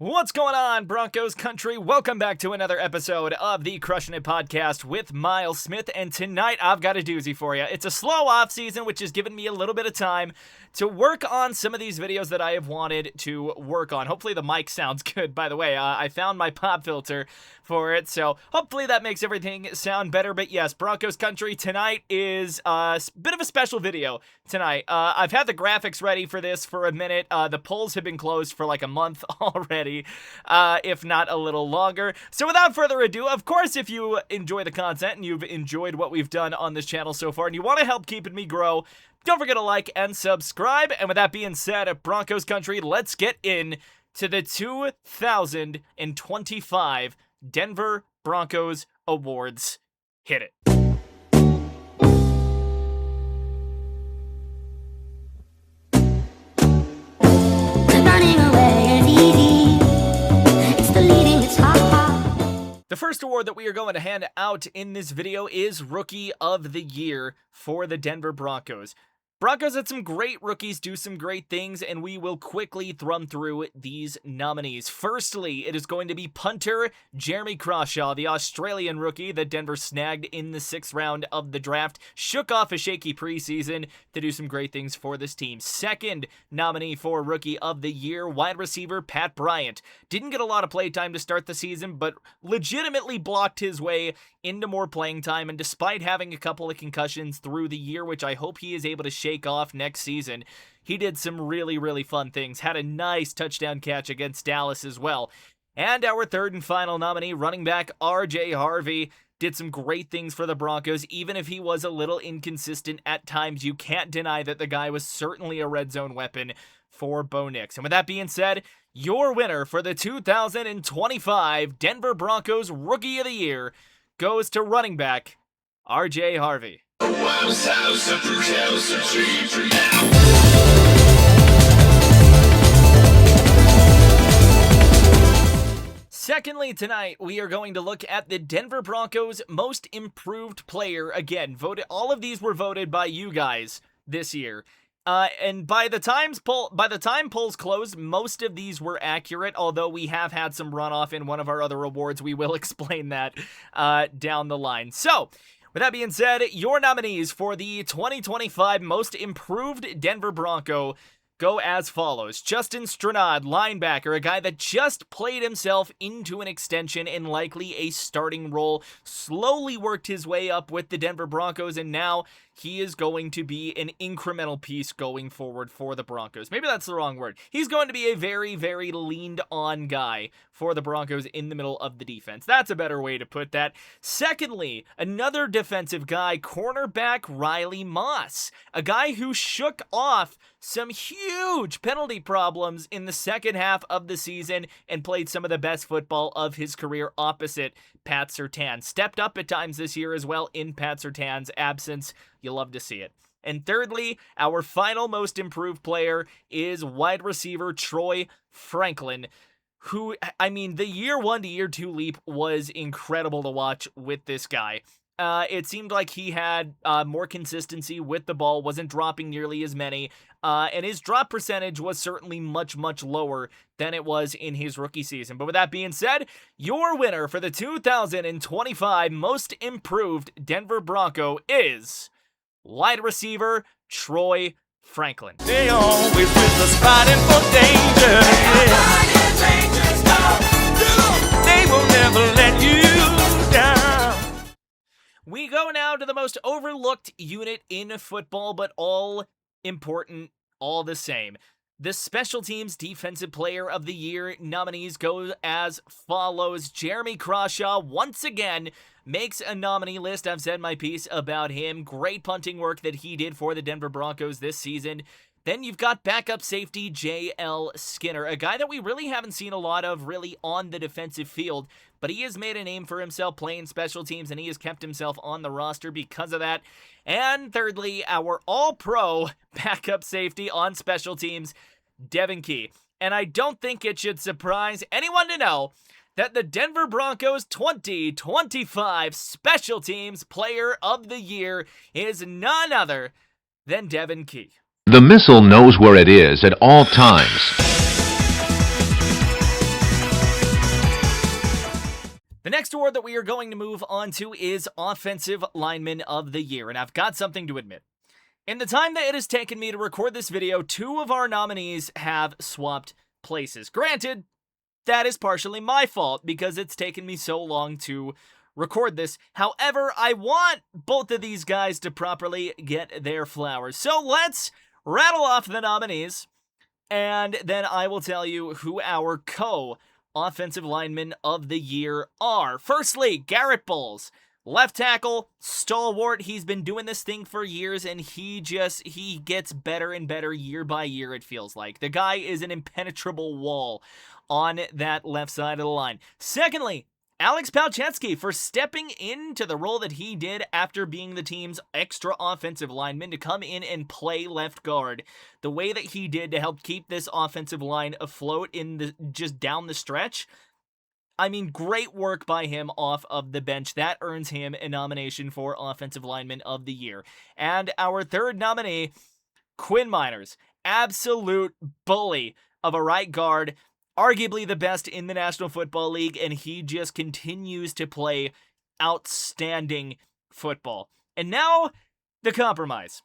What's going on, Broncos country? Welcome back to another episode of the Crushing It podcast with Miles Smith, and tonight I've got a doozy for you. It's a slow off season, which has given me a little bit of time to work on some of these videos that I have wanted to work on. Hopefully the mic sounds good, by the way. I found my pop filter for it, so hopefully that makes everything sound better. But yes, Broncos country, tonight is a bit of a special video tonight. I've had the graphics ready for this for a minute. The polls have been closed for like a month already, if not a little longer. So without further ado, of course, if you enjoy the content and you've enjoyed what we've done on this channel so far and you want to help keeping me grow, don't forget to like and subscribe. And with that being said, Broncos country, let's get in to the 2025 Denver Broncos Awards. Hit it. The first award that we are going to hand out in this video is Rookie of the Year for the Denver Broncos. Broncos had some great rookies do some great things, and we will quickly thrum through these nominees. Firstly, it is going to be punter Jeremy Crawshaw, the Australian rookie that Denver snagged in the 6th round of the draft. Shook off a shaky preseason to do some great things for this team. Second nominee for Rookie of the Year, wide receiver Pat Bryant. Didn't get a lot of play time to start the season, but legitimately blocked his way into more playing time, and despite having a couple of concussions through the year, which I hope he is able to shake off next season, he did some really fun things. Had a nice touchdown catch against Dallas as well. And our third and final nominee, running back harvey, did some great things for the Broncos. Even if he was a little inconsistent at times, you can't deny that the guy was certainly a red zone weapon for Bo Nix. And with that being said, your winner for the 2025 Denver Broncos Rookie of the Year goes to running back harvey. Secondly, tonight, we are going to look at the Denver Broncos Most Improved Player. Again, all of these were voted by you guys this year. And by the time polls closed, most of these were accurate, although we have had some runoff in one of our other awards. We will explain that down the line. So, with that being said, your nominees for the 2025 Most Improved Denver Bronco go as follows. Justin Stranad, linebacker, a guy that just played himself into an extension and likely a starting role, slowly worked his way up with the Denver Broncos, and now he is going to be an incremental piece going forward for the Broncos. Maybe that's the wrong word. He's going to be a very leaned on guy for the Broncos in the middle of the defense. That's a better way to put that. Secondly, another defensive guy, cornerback Riley Moss, a guy who shook off some huge penalty problems in the second half of the season and played some of the best football of his career opposite Pat Surtain. Stepped up at times this year as well in Pat Surtain's absence. You'll love to see it. And thirdly, our final most improved player is wide receiver Troy Franklin, who, I mean, the year 1 to year 2 leap was incredible to watch with this guy. It seemed like he had more consistency with the ball, wasn't dropping nearly as many, and his drop percentage was certainly much lower than it was in his rookie season. But with that being said, your winner for the 2025 Most Improved Denver Bronco is wide receiver Troy Franklin. They always with us fighting for danger. They will never let you down. We go now to the most overlooked unit in football, but all important, all the same. The Special Teams Defensive Player of the Year nominees go as follows. Jeremy Crawshaw, once again, makes a nominee list. I've said my piece about him. Great punting work that he did for the Denver Broncos this season. Then you've got backup safety J.L. Skinner, a guy that we really haven't seen a lot of really on the defensive field, but he has made a name for himself playing special teams, and he has kept himself on the roster because of that. And thirdly, our all-pro backup safety on special teams, Devon Key. And I don't think it should surprise anyone to know that the Denver Broncos 2025 Special Teams Player of the Year is none other than Devon Key. The missile knows where it is at all times. The next award that we are going to move on to is Offensive Lineman of the Year, and I've got something to admit. In the time that it has taken me to record this video, 2 of our nominees have swapped places. Granted, that is partially my fault because it's taken me so long to record this. However, I want both of these guys to properly get their flowers. So let's rattle off the nominees, and then I will tell you who our co-offensive linemen of the year are. Firstly, Garrett Bolles. Left tackle, stalwart. He's been doing this thing for years, and he gets better and better year by year, it feels like. The guy is an impenetrable wall on that left side of the line. Secondly, Alex Palczewski for stepping into the role that he did after being the team's extra offensive lineman to come in and play left guard the way that he did to help keep this offensive line afloat just down the stretch. I mean, great work by him off of the bench. That earns him a nomination for Offensive Lineman of the Year. And our third nominee, Quinn Meinerz. Absolute bully of a right guard. Arguably the best in the National Football League, and he just continues to play outstanding football. And now, the compromise.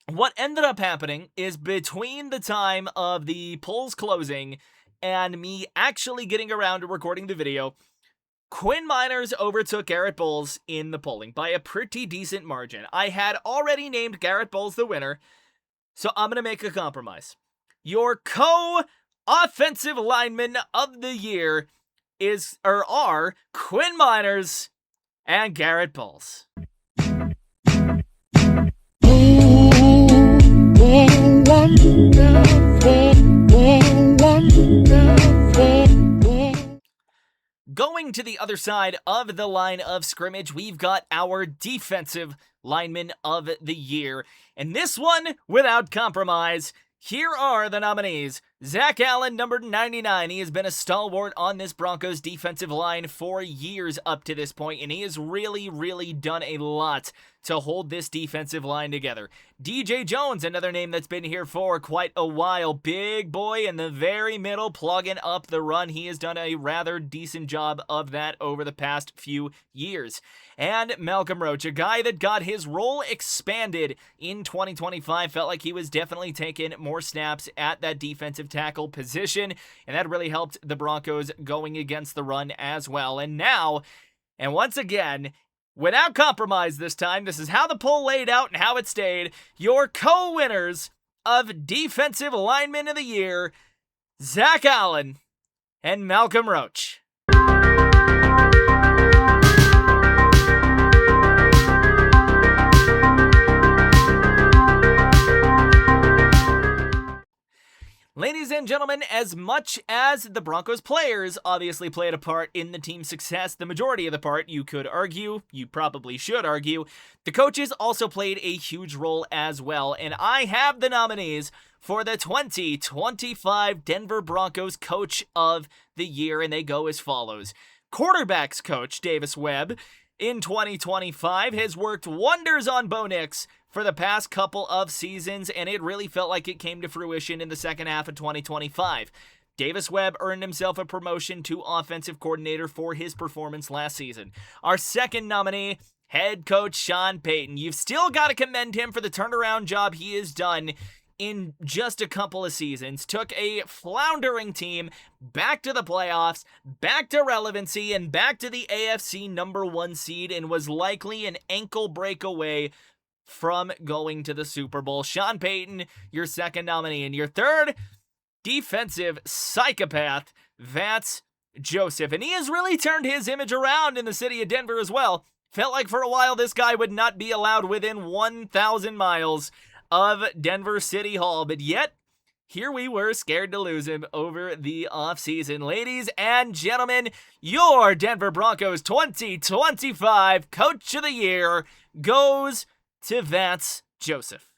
What ended up happening is between the time of the polls closing and me actually getting around to recording the video, Quinn Meinerz overtook Garrett Bolles in the polling by a pretty decent margin. I had already named Garrett Bolles the winner, so I'm going to make a compromise. Your co-offensive lineman of the year are Quinn Meinerz and Garrett Bolles. Going to the other side of the line of scrimmage, we've got our defensive lineman of the year. And this one, without compromise, here are the nominees. Zach Allen, number 99. He has been a stalwart on this Broncos defensive line for years up to this point, and he has really, really done a lot to hold this defensive line together. DJ Jones, another name that's been here for quite a while. Big boy in the very middle, plugging up the run. He has done a rather decent job of that over the past few years. And Malcolm Roach, a guy that got his role expanded in 2025, felt like he was definitely taking more snaps at that defensive tackle position, and that really helped the Broncos going against the run as well. And now, and once again, without compromise this time, this is how the poll laid out and how it stayed. Your co-winners of Defensive Lineman of the Year, Zach Allen and Malcolm Roach. Ladies and gentlemen, as much as the Broncos players obviously played a part in the team's success, the majority of the part, you could argue, you probably should argue, the coaches also played a huge role as well. And I have the nominees for the 2025 Denver Broncos Coach of the Year, and they go as follows. Quarterbacks coach Davis Webb in 2025 has worked wonders on Bo Nix for the past couple of seasons, and it really felt like it came to fruition in the second half of 2025. Davis Webb earned himself a promotion to offensive coordinator for his performance last season. Our second nominee, head coach Sean Payton. You've still got to commend him for the turnaround job he has done in just a couple of seasons. Took a floundering team back to the playoffs, back to relevancy, and back to the AFC number 1 seed, and was likely an ankle break away from going to the Super Bowl. Sean Payton, your second nominee. And your third, defensive psychopath, Vance Joseph. And he has really turned his image around in the city of Denver as well. Felt like for a while this guy would not be allowed within 1,000 miles of Denver City Hall, but yet here we were scared to lose him over the offseason. Ladies and gentlemen, your Denver Broncos 2025 Coach of the Year goes to Vance Joseph.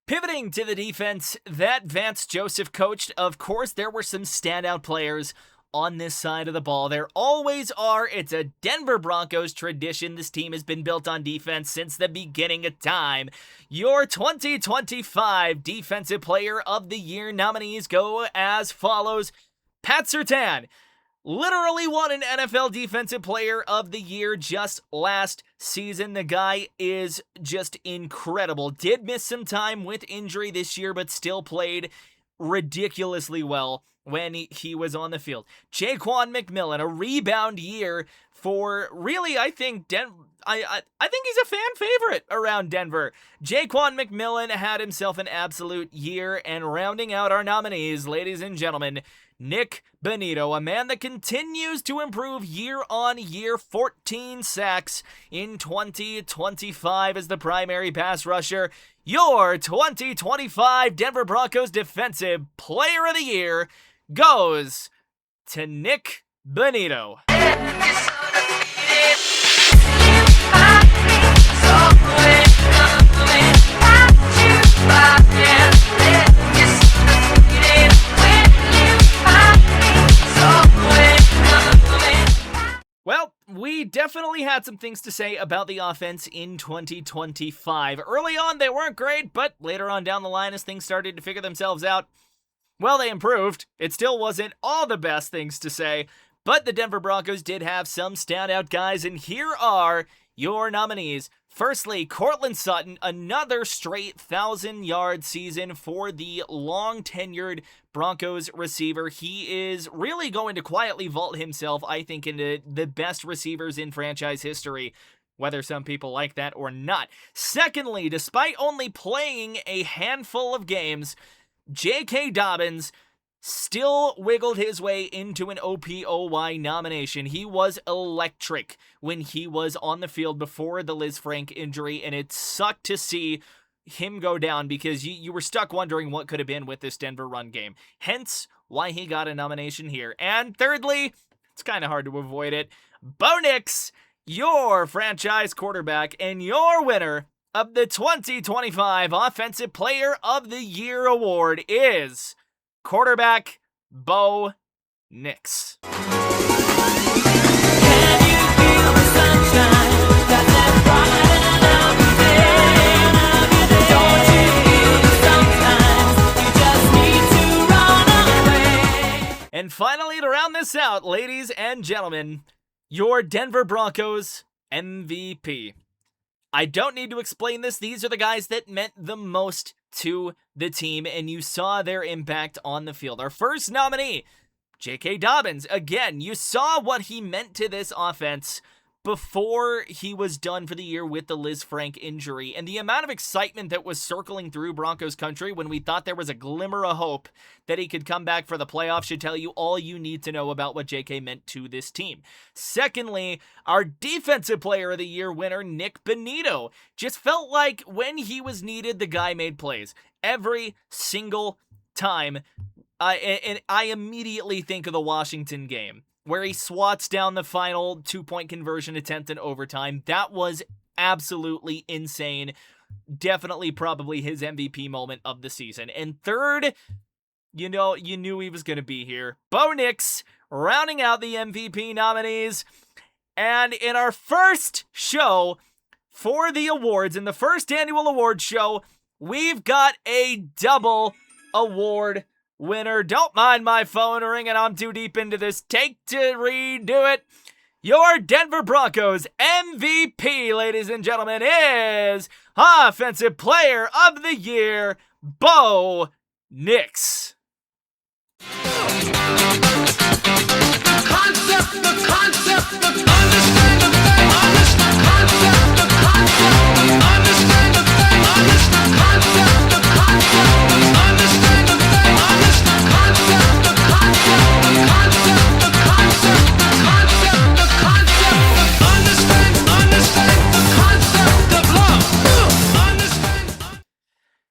Pivoting to the defense that Vance Joseph coached, of course, there were some standout players on this side of the ball. There always are. It's a Denver Broncos tradition. This team has been built on defense since the beginning of time. Your 2025 Defensive Player of the Year nominees go as follows. Pat Surtain literally won an NFL Defensive Player of the Year just last season. The guy is just incredible. Did miss some time with injury this year, but still played ridiculously well when he was on the field. Jaquan McMillan, a rebound year for really, I think, I think he's a fan favorite around Denver. Jaquan McMillan had himself an absolute year, and rounding out our nominees, ladies and gentlemen, Nick Bonitto, a man that continues to improve year on year, 14 sacks in 2025 as the primary pass rusher. Your 2025 Denver Broncos Defensive Player of the Year goes to Nick Bonitto. Well, we definitely had some things to say about the offense in 2025. Early on, they weren't great, but later on down the line, as things started to figure themselves out, well, they improved. It still wasn't all the best things to say, but the Denver Broncos did have some standout guys, and here are your nominees. Firstly, Courtland Sutton, another straight 1,000-yard season for the long-tenured Broncos receiver. He is really going to quietly vault himself, I think, into the best receivers in franchise history, whether some people like that or not. Secondly, despite only playing a handful of games, J.K. Dobbins still wiggled his way into an OPOY nomination. He was electric when he was on the field before the Liz Frank injury, and it sucked to see him go down because you were stuck wondering what could have been with this Denver run game. Hence, why he got a nomination here. And thirdly, it's kind of hard to avoid it, Bo Nix, your franchise quarterback and your winner of the 2025 Offensive Player of the Year award is quarterback Bo Nix. Can you feel the sunshine that's bright and every day? Don't you feel that sometimes you just need to run away? And finally, to round this out, ladies and gentlemen, your Denver Broncos MVP. I don't need to explain this. These are the guys that meant the most to the team, and you saw their impact on the field. Our first nominee, J.K. Dobbins. Again, you saw what he meant to this offense before he was done for the year with the Liz Frank injury, and the amount of excitement that was circling through Broncos country when we thought there was a glimmer of hope that he could come back for the playoffs should tell you all you need to know about what JK meant to this team. Secondly, our Defensive Player of the Year winner, Nick Bonitto, just felt like when he was needed, the guy made plays every single time. And I immediately think of the Washington game, where he swats down the final 2-point conversion attempt in overtime. That was absolutely insane. Definitely probably his MVP moment of the season. And third, you knew he was going to be here. Bo Nix, rounding out the MVP nominees. And in our first show for the awards, in the first annual award show, we've got a double award winner. Don't mind my phone ringing. I'm too deep into this. Take to redo it. Your Denver Broncos MVP, ladies and gentlemen, is Offensive Player of the Year, Bo Nix.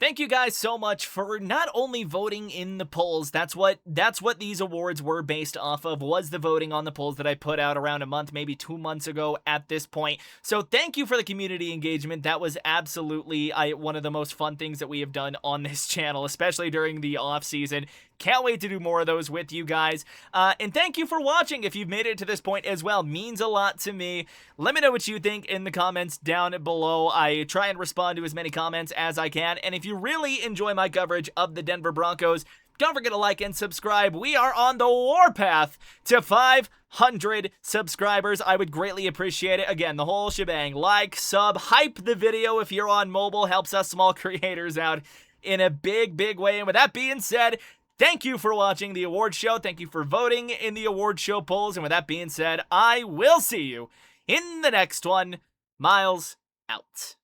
Thank you guys so much for not only voting in the polls. That's what these awards were based off of, was the voting on the polls that I put out around a month, maybe 2 months ago at this point. So thank you for the community engagement. That was absolutely one of the most fun things that we have done on this channel, especially during the off season. Can't wait to do more of those with you guys. And thank you for watching if you've made it to this point as well. Means a lot to me. Let me know what you think in the comments down below. I try and respond to as many comments as I can. And if you really enjoy my coverage of the Denver Broncos, don't forget to like and subscribe. We are on the warpath to 500 subscribers. I would greatly appreciate it. Again, the whole shebang. Like, sub, hype the video if you're on mobile. Helps us small creators out in a big, big way. And with that being said, thank you for watching the award show. Thank you for voting in the award show polls. And with that being said, I will see you in the next one. Miles out.